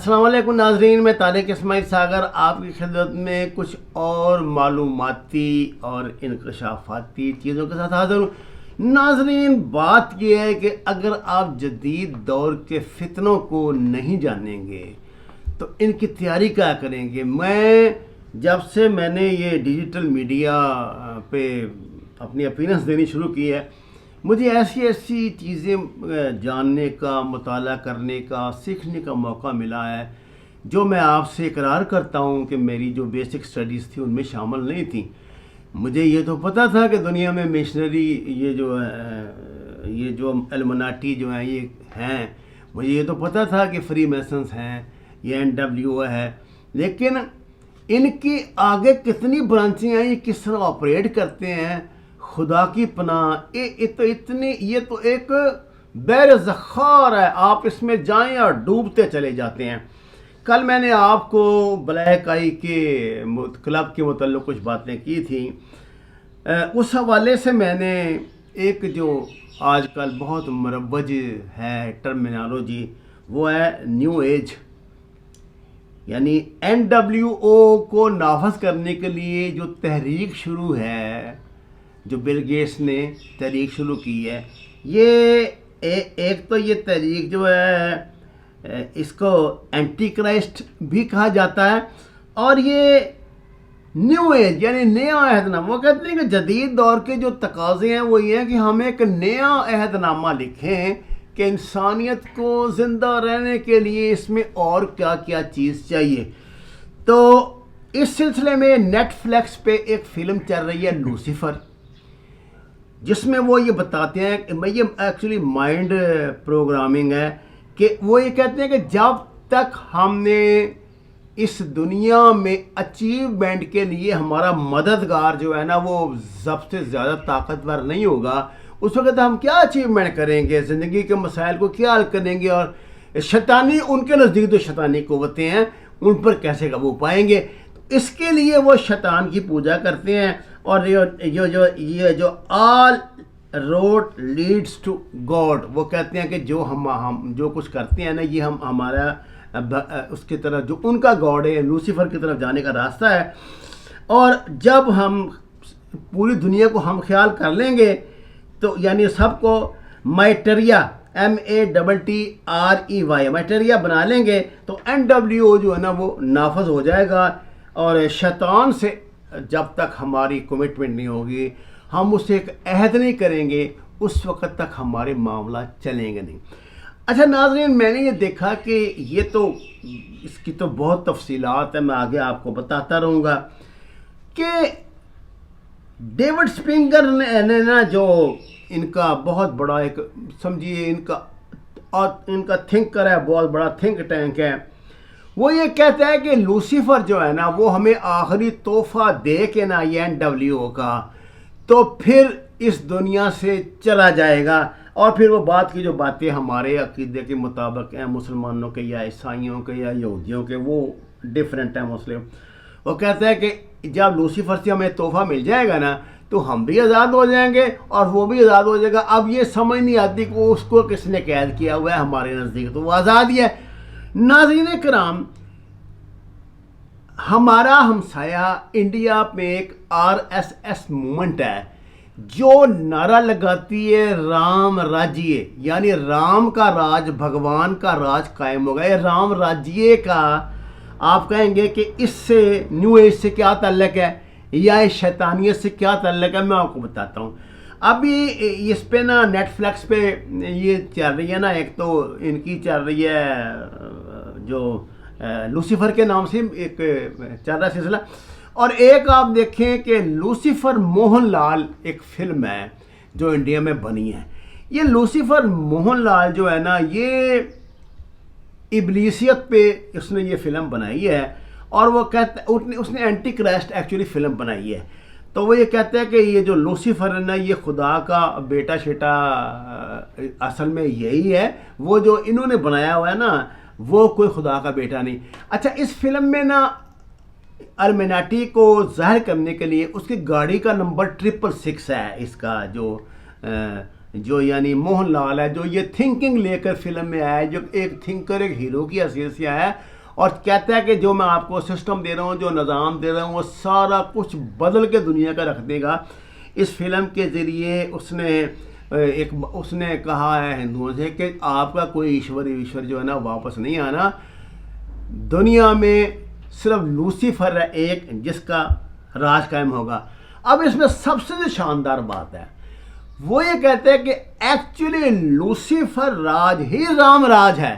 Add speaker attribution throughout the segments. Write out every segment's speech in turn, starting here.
Speaker 1: السلام علیکم ناظرین، میں طارق اسماعیل ساگر آپ کی خدمت میں کچھ اور معلوماتی اور انکشافاتی چیزوں کے ساتھ حاضر ہوں۔ ناظرین، بات یہ ہے کہ اگر آپ جدید دور کے فتنوں کو نہیں جانیں گے تو ان کی تیاری کیا کریں گے؟ جب سے میں نے یہ ڈیجیٹل میڈیا پہ اپنی اپیننس دینی شروع کی ہے، مجھے ایسی چیزیں جاننے کا، مطالعہ کرنے کا، سیکھنے کا موقع ملا ہے جو میں آپ سے اقرار کرتا ہوں کہ میری جو بیسک سٹڈیز تھی ان میں شامل نہیں تھیں۔ مجھے یہ تو پتہ تھا کہ دنیا میں مشنری یہ جو المناٹی جو ہیں یہ ہیں، مجھے یہ تو پتہ تھا کہ فری میسنز ہیں، یہ NWO ہے، لیکن ان کی آگے کتنی برانچیں ہیں، یہ کس طرح آپریٹ کرتے ہیں، خدا کی پناہ، یہ تو ایک بحر زخار ہے، آپ اس میں جائیں اور ڈوبتے چلے جاتے ہیں۔ کل میں نے آپ کو بلیک آئی کے کلب کے متعلق کچھ باتیں کی تھیں، اس حوالے سے میں نے ایک جو آج کل بہت مروج ہے ٹرمینالوجی، وہ ہے نیو ایج، یعنی NWO کو نافذ کرنے کے لیے جو تحریک شروع ہے، جو بل گیٹس نے تحریک شروع کی ہے، یہ ایک تو یہ تحریک جو ہے اس کو اینٹی کرائسٹ بھی کہا جاتا ہے، اور یہ نیو ایج یعنی نیا عہد نامہ، وہ کہتے ہیں کہ جدید دور کے جو تقاضے ہیں وہ یہ ہیں کہ ہم ایک نیا عہد نامہ لکھیں کہ انسانیت کو زندہ رہنے کے لیے اس میں اور کیا کیا چیز چاہیے۔ تو اس سلسلے میں نیٹ فلیکس پہ ایک فلم چل رہی ہے لوسیفر، جس میں وہ یہ بتاتے ہیں کہ یہ ایکچولی مائنڈ پروگرامنگ ہے، کہ وہ یہ کہتے ہیں کہ جب تک ہم نے اس دنیا میں اچیومنٹ کے لیے ہمارا مددگار جو ہے نا وہ سب سے زیادہ طاقتور نہیں ہوگا، اس وقت ہم کیا اچیومنٹ کریں گے، زندگی کے مسائل کو کیا حل کریں گے، اور شیطانی ان کے نزدیک جو شیطانی قوتیں ہیں ان پر کیسے قابو پائیں گے۔ اس کے لیے وہ شیطان کی پوجا کرتے ہیں، اور یہ جو آل روڈ لیڈس ٹو گاڈ، وہ کہتے ہیں کہ جو ہم جو کچھ کرتے ہیں نا، یہ ہمارا اس کی طرف جو ان کا گاڈ ہے، لوسیفر کی طرف جانے کا راستہ ہے۔ اور جب ہم پوری دنیا کو ہم خیال کر لیں گے تو یعنی سب کو مائٹریا MATTREY مائٹریا بنا لیں گے تو NWO جو ہے نا وہ نافذ ہو جائے گا، اور شیطان سے جب تک ہماری کمٹمنٹ نہیں ہوگی، ہم اس سے ایک عہد نہیں کریں گے، اس وقت تک ہمارے معاملہ چلیں گے نہیں۔ اچھا ناظرین، میں نے یہ دیکھا کہ یہ تو اس کی تو بہت تفصیلات ہیں، میں آگے آپ کو بتاتا رہوں گا کہ ڈیوڈ اسپرنگر نے نا جو ان کا بہت بڑا ایک سمجھیے ان کا تھنکر ہے، بہت بڑا تھنک ٹینک ہے، وہ یہ کہتا ہے کہ لوسیفر جو ہے نا وہ ہمیں آخری تحفہ دے کے نا یہ NWO کا، تو پھر اس دنیا سے چلا جائے گا، اور پھر وہ بات کی جو باتیں ہمارے عقیدے کے مطابق ہیں، مسلمانوں کے یا عیسائیوں کے یا یہودیوں کے، وہ ڈیفرنٹ ہیں مسلم۔ وہ کہتا ہے کہ جب لوسیفر سے ہمیں تحفہ مل جائے گا نا تو ہم بھی آزاد ہو جائیں گے اور وہ بھی آزاد ہو جائے گا۔ اب یہ سمجھ نہیں آتی کہ اس کو کس نے قید کیا ہوا ہے، ہمارے نزدیک تو وہ آزاد ہی ہے۔ ناظرین کرام، ہمارا ہمسایہ انڈیا میں ایک RSS موومنٹ ہے جو نعرہ لگاتی ہے رام راجیے، یعنی رام کا راج، بھگوان کا راج قائم ہوگا۔ یہ رام راجیے کا آپ کہیں گے کہ اس سے نیو ایج سے کیا تعلق ہے یا اس شیطانیت سے کیا تعلق ہے، میں آپ کو بتاتا ہوں۔ ابھی اس پہ نا نیٹ فلیکس پہ یہ چل رہی ہے نا، ایک تو ان کی چل رہی ہے جو لوسیفر کے نام سے ایک چل رہا ہے سلسلہ، اور ایک آپ دیکھیں کہ لوسیفر موہن لال ایک فلم ہے جو انڈیا میں بنی ہے۔ یہ لوسیفر موہن لال جو ہے نا یہ ابلیسیت پہ اس نے یہ فلم بنائی ہے، اور وہ کہتا ہے اس نے اینٹی کرائسٹ ایکچولی فلم بنائی ہے۔ تو وہ یہ کہتا ہے کہ یہ جو لوسیفر ہے نا یہ خدا کا بیٹا شیٹا اصل میں یہی ہے، وہ جو انہوں نے بنایا ہوا ہے نا وہ کوئی خدا کا بیٹا نہیں۔ اچھا، اس فلم میں نا المناٹی کو ظاہر کرنے کے لیے اس کی گاڑی کا نمبر 666 ہے، اس کا جو جو یعنی موہن لال ہے، جو یہ تھنکنگ لے کر فلم میں آیا ہے، جو ایک تھنکر، ایک ہیرو کی حیثیت سے آیا ہے، اور کہتا ہے کہ جو میں آپ کو سسٹم دے رہا ہوں، جو نظام دے رہا ہوں، وہ سارا کچھ بدل کے دنیا کا رکھ دے گا۔ اس فلم کے ذریعے اس نے کہا ہے ہندوؤں سے کہ آپ کا کوئی ایشور جو ہے نا واپس نہیں آنا، دنیا میں صرف لوسیفر ہے ایک جس کا راج قائم ہوگا۔ اب اس میں سب سے جو شاندار بات ہے وہ یہ کہتے ہیں کہ ایکچولی لوسیفر راج ہی رام راج ہے۔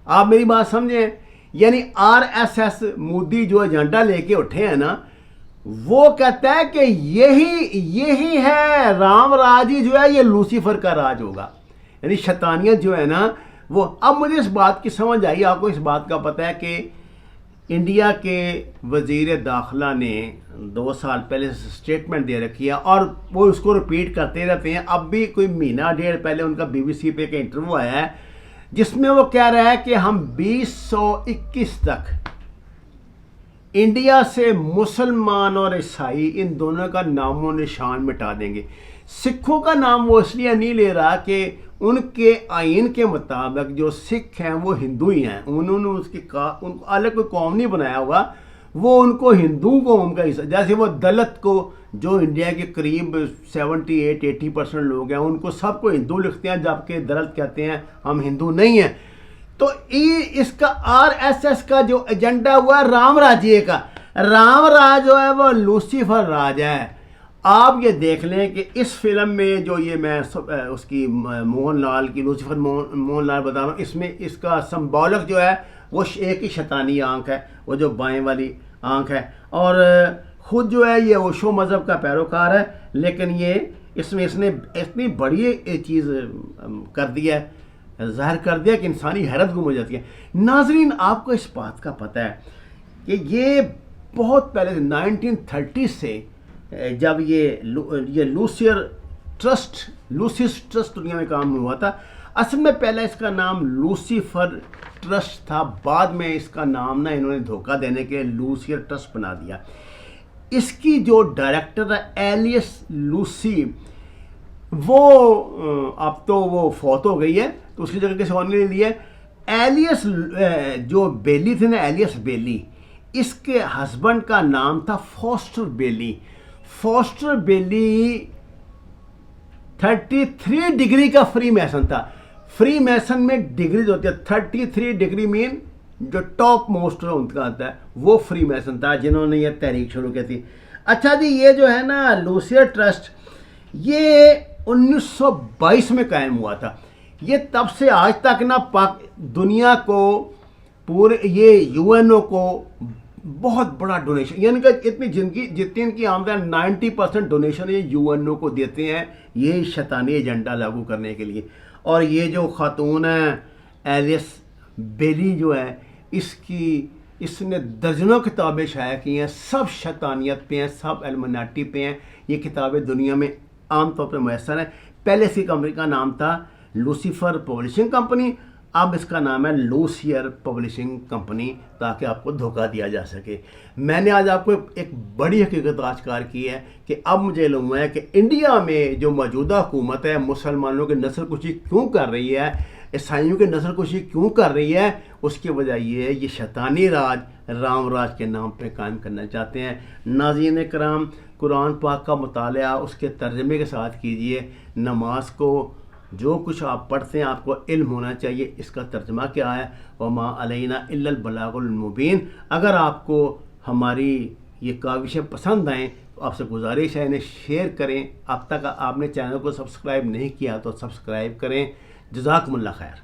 Speaker 1: آپ میری بات سمجھیں، یعنی RSS مودی جو ایجنڈا لے کے اٹھے ہیں نا، وہ کہتا ہے کہ یہی ہے رام راج ہی جو ہے یہ لوسیفر کا راج ہوگا، یعنی شیطانیت جو ہے نا وہ۔ اب مجھے اس بات کی سمجھ آئی، آپ کو اس بات کا پتہ ہے کہ انڈیا کے وزیر داخلہ نے 2 سال پہلے سٹیٹمنٹ دے رکھی ہے اور وہ اس کو ریپیٹ کرتے رہتے ہیں۔ اب بھی کوئی مہینہ ڈیڑھ پہلے ان کا BBC پہ ایک انٹرویو آیا ہے جس میں وہ کہہ رہا ہے کہ ہم 2021 تک انڈیا سے مسلمان اور عیسائی ان دونوں کا نام و نشان مٹا دیں گے۔ سکھوں کا نام وہ اس لیے نہیں لے رہا کہ ان کے آئین کے مطابق جو سکھ ہیں وہ ہندو ہی ہیں، انہوں نے ان کو الگ کوئی قوم نہیں بنایا ہوا، وہ ان کو ہندو قوم کا حصہ، جیسے وہ دلت کو جو انڈیا کے قریب 78-80% لوگ ہیں ان کو سب کو ہندو لکھتے ہیں، جبکہ دلت کہتے ہیں ہم ہندو نہیں ہیں۔ تو اس کا RSS کا جو ایجنڈا ہوا ہے رام راجیے کا، رام راج جو ہے وہ لوسیفر راج ہے۔ آپ یہ دیکھ لیں کہ اس فلم میں جو یہ میں اس کی موہن لال کی لوسیفر موہن لال بتا رہا ہوں، اس میں اس کا سمبولک جو ہے وہ ایک ہی شیطانی آنکھ ہے، وہ جو بائیں والی آنکھ ہے، اور خود جو ہے یہ اوشو مذہب کا پیروکار ہے، لیکن یہ اس نے اتنی بڑی چیز کر دی ہے، ظاہر کر دیا کہ انسانی حیرت گم ہو جاتی ہے۔ ناظرین، آپ کو اس بات کا پتہ ہے کہ یہ بہت پہلے 1930 سے جب یہ لوسیس ٹرسٹ دنیا میں کام ہوا تھا، اصل میں پہلے اس کا نام لوسیفر ٹرسٹ تھا، بعد میں اس کا نام نا انہوں نے دھوکہ دینے کے لوسیفر ٹرسٹ بنا دیا۔ اس کی جو ڈائریکٹر ہے ایلیس لوسی، وہ اب تو وہ فوت ہو گئی ہے تو اس کی جگہ کسی اور نے لے لی ہے۔ ایلیس جو بیلی تھے نا، ایلیس بیلی، اس کے ہسبینڈ کا نام تھا فوسٹر بیلی۔ فوسٹر بیلی 33 ڈگری کا فری میسن تھا۔ فری میسن میں ڈگریز ہوتی ہے، 33 ڈگری مین جو ٹاپ موسٹ ان کا آتا ہے، وہ فری میسن تھا جنہوں نے یہ تحریک شروع کی تھی۔ اچھا جی، یہ جو ہے نا لوسیفر ٹرسٹ، یہ 1922 میں قائم ہوا تھا۔ یہ تب سے آج تک نا دنیا کو پورے یہ UNO کو بہت بڑا ڈونیشن، یعنی کہ جتنی ان کی آمدن 90% ڈونیشن یہ UNO کو دیتے ہیں، یہ شیطانی ایجنڈا لاگو کرنے کے لیے۔ اور یہ جو خاتون ہے ایلیس بیلی جو ہے، اس نے درجنوں کتابیں شائع کی ہیں، سب شیطانیت پہ ہیں، سب ایلومیناٹی پہ ہیں۔ یہ کتابیں دنیا میں عام طور پہ میسر ہیں۔ پہلے اس کی کمپنی کا نام تھا لوسیفر پبلشنگ کمپنی، اب اس کا نام ہے لوسیئر پبلشنگ کمپنی، تاکہ آپ کو دھوکہ دیا جا سکے۔ میں نے آج آپ کو ایک بڑی حقیقت آشکار کی ہے کہ اب مجھے علم ہے کہ انڈیا میں جو موجودہ حکومت ہے مسلمانوں کی نسل کشی کیوں کر رہی ہے، عیسائیوں کی نسل کشی کیوں کر رہی ہے، اس کی وجہ یہ ہے، یہ شیطانی راج رام راج کے نام پہ قائم کرنا چاہتے ہیں۔ ناظرین کرام، قرآن پاک کا مطالعہ اس کے ترجمے کے ساتھ کیجئے۔ نماز کو جو کچھ آپ پڑھتے ہیں آپ کو علم ہونا چاہیے اس کا ترجمہ کیا ہے، وما علینا الا البلاغ المبین۔ اگر آپ کو ہماری یہ کاوشیں پسند آئیں تو آپ سے گزارش ہے انہیں شیئر کریں۔ اب تک آپ نے چینل کو سبسکرائب نہیں کیا تو سبسکرائب کریں۔ جزاکم اللہ خیر۔